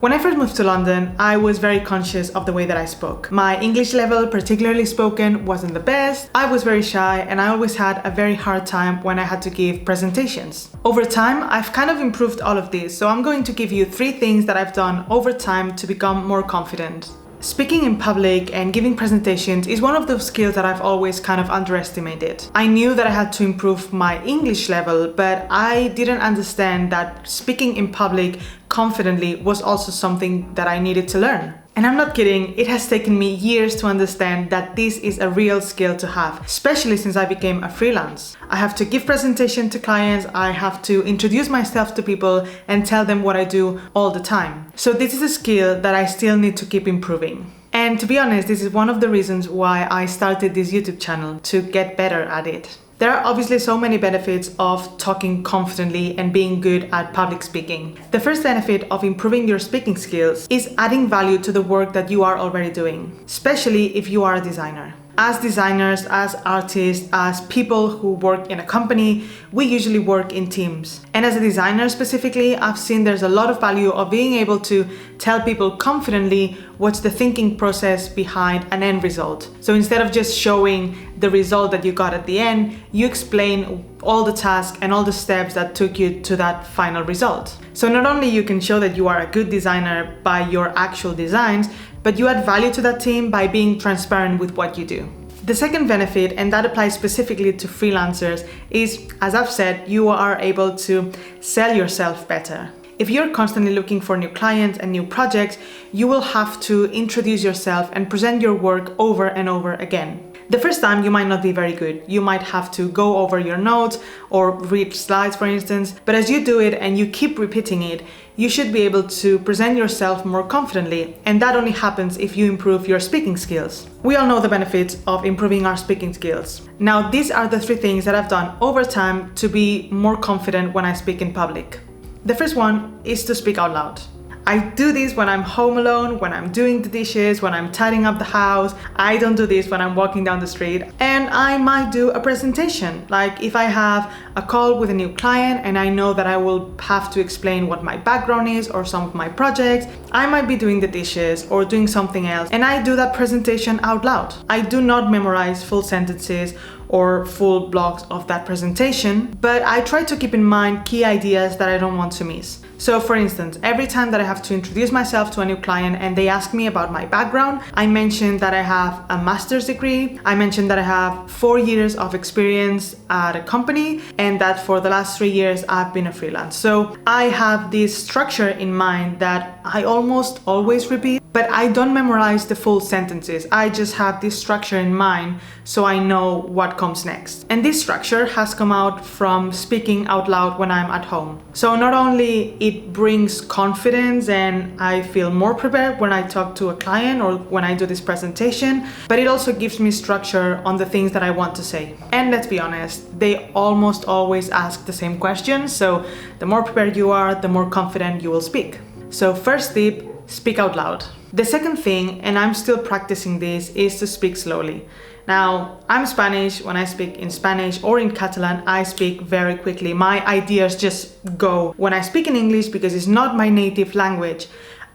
When I first moved to London, I was very conscious of the way that I spoke. My English level, particularly spoken, wasn't the best. I was very shy and I always had a very hard time when I had to give presentations. Over time, I've kind of improved all of this, so I'm going to give you 3 things that I've done over time to become more confident. Speaking in public and giving presentations is one of those skills that I've always kind of underestimated. I knew that I had to improve my English level, but I didn't understand that speaking in public confidently was also something that I needed to learn. And I'm not kidding, it has taken me years to understand that this is a real skill to have, especially since I became a freelance. I have to give presentation to clients, I have to introduce myself to people and tell them what I do all the time. So this is a skill that I still need to keep improving. And to be honest, this is one of the reasons why I started this YouTube channel, to get better at it. There are obviously so many benefits of talking confidently and being good at public speaking. The first benefit of improving your speaking skills is adding value to the work that you are already doing, especially if you are a designer. As designers, as artists, as people who work in a company, we usually work in teams. And as a designer specifically, I've seen there's a lot of value of being able to tell people confidently what's the thinking process behind an end result. So instead of just showing the result that you got at the end, you explain all the tasks and all the steps that took you to that final result. So not only you can show that you are a good designer by your actual designs, but you add value to that team by being transparent with what you do. The second benefit, and that applies specifically to freelancers, is, as I've said, you are able to sell yourself better. If you're constantly looking for new clients and new projects, you will have to introduce yourself and present your work over and over again. The first time you might not be very good. You might have to go over your notes or read slides, for instance, but as you do it and you keep repeating it, you should be able to present yourself more confidently, and that only happens if you improve your speaking skills. We all know the benefits of improving our speaking skills. Now, these are the 3 things that I've done over time to be more confident when I speak in public. The first one is to speak out loud. I do this when I'm home alone, when I'm doing the dishes, when I'm tidying up the house. I don't do this when I'm walking down the street. And I might do a presentation, like if I have a call with a new client and I know that I will have to explain what my background is or some of my projects. I might be doing the dishes or doing something else, and I do that presentation out loud. I do not memorize full sentences or full blocks of that presentation, but I try to keep in mind key ideas that I don't want to miss. So for instance, every time that I have to introduce myself to a new client and they ask me about my background, I mention that I have a master's degree, I mention that I have 4 years of experience at a company, and that for the last 3 years I've been a freelance. So I have this structure in mind that I almost always repeat, but I don't memorize the full sentences. I just have this structure in mind so I know what comes next. And this structure has come out from speaking out loud when I'm at home. So not only it brings confidence and I feel more prepared when I talk to a client or when I do this presentation, but it also gives me structure on the things that I want to say. And let's be honest, they almost always ask the same questions, so the more prepared you are, the more confident you will speak. So first tip, speak out loud. The second thing, and I'm still practicing this, is to speak slowly. Now, I'm Spanish. When I speak in Spanish or in Catalan, I speak very quickly. My ideas just go. When I speak in English, because it's not my native language,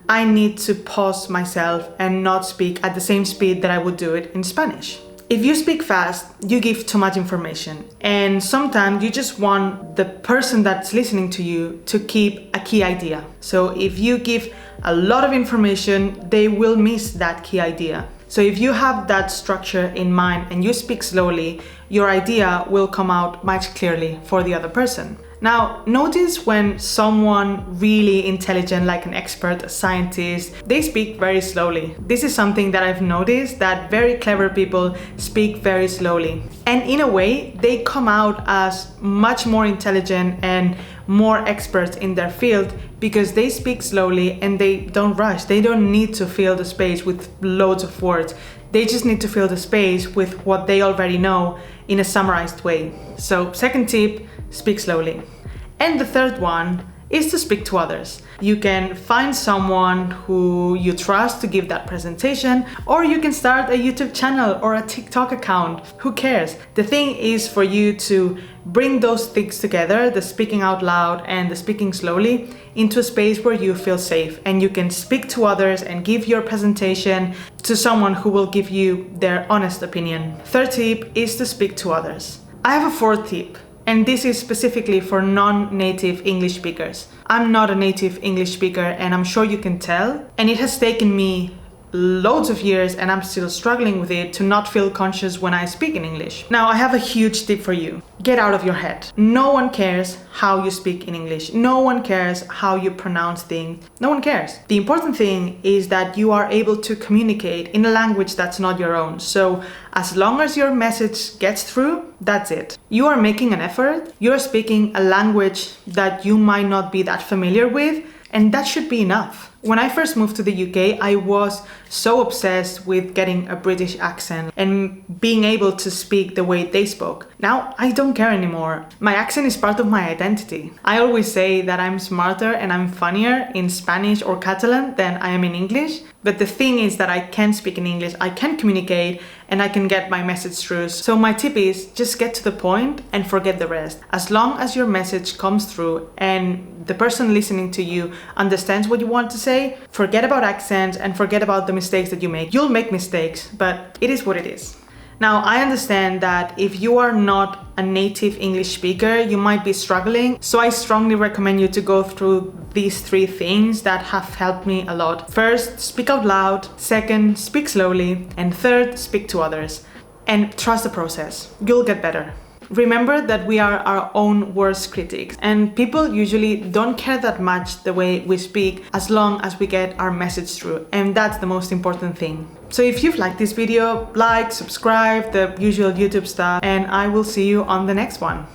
I need to pause myself and not speak at the same speed that I would do it in Spanish. If you speak fast, you give too much information, and sometimes you just want the person that's listening to you to keep a key idea. So if you give a lot of information, they will miss that key idea. So if you have that structure in mind and you speak slowly, your idea will come out much clearly for the other person. Now, notice when someone really intelligent, like an expert, a scientist, they speak very slowly. This is something that I've noticed, that very clever people speak very slowly. And in a way, they come out as much more intelligent and more experts in their field because they speak slowly and they don't rush. They don't need to fill the space with loads of words. They just need to fill the space with what they already know in a summarized way. So second tip, speak slowly. And the third one is to speak to others. You can find someone who you trust to give that presentation, or you can start a YouTube channel or a TikTok account. Who cares? The thing is for you to bring those things together, the speaking out loud and the speaking slowly, into a space where you feel safe and you can speak to others and give your presentation to someone who will give you their honest opinion. Third tip is to speak to others. I have a fourth tip, and this is specifically for non-native English speakers. I'm not a native English speaker, and I'm sure you can tell, and it has taken me loads of years, and I'm still struggling with it, to not feel conscious when I speak in English. Now, I have a huge tip for you. Get out of your head. No one cares how you speak in English. No one cares how you pronounce things. No one cares. The important thing is that you are able to communicate in a language that's not your own. So as long as your message gets through, that's it. You are making an effort. You're speaking a language that you might not be that familiar with, and that should be enough. When I first moved to the UK, I was so obsessed with getting a British accent and being able to speak the way they spoke. Now, I don't care anymore. My accent is part of my identity. I always say that I'm smarter and I'm funnier in Spanish or Catalan than I am in English. But the thing is that I can speak in English, I can communicate, and I can get my message through. So my tip is just get to the point and forget the rest. As long as your message comes through and the person listening to you understands what you want to say, forget about accents and forget about the mistakes that you make. You'll make mistakes, but it is what it is. Now, I understand that if you are not a native English speaker, you might be struggling. So I strongly recommend you to go through these 3 things that have helped me a lot. First, speak out loud. Second, speak slowly. And third, speak to others. And trust the process. You'll get better. Remember that we are our own worst critics, and people usually don't care that much the way we speak as long as we get our message through, and that's the most important thing. So if you've liked this video, like, subscribe, the usual YouTube stuff, and I will see you on the next one.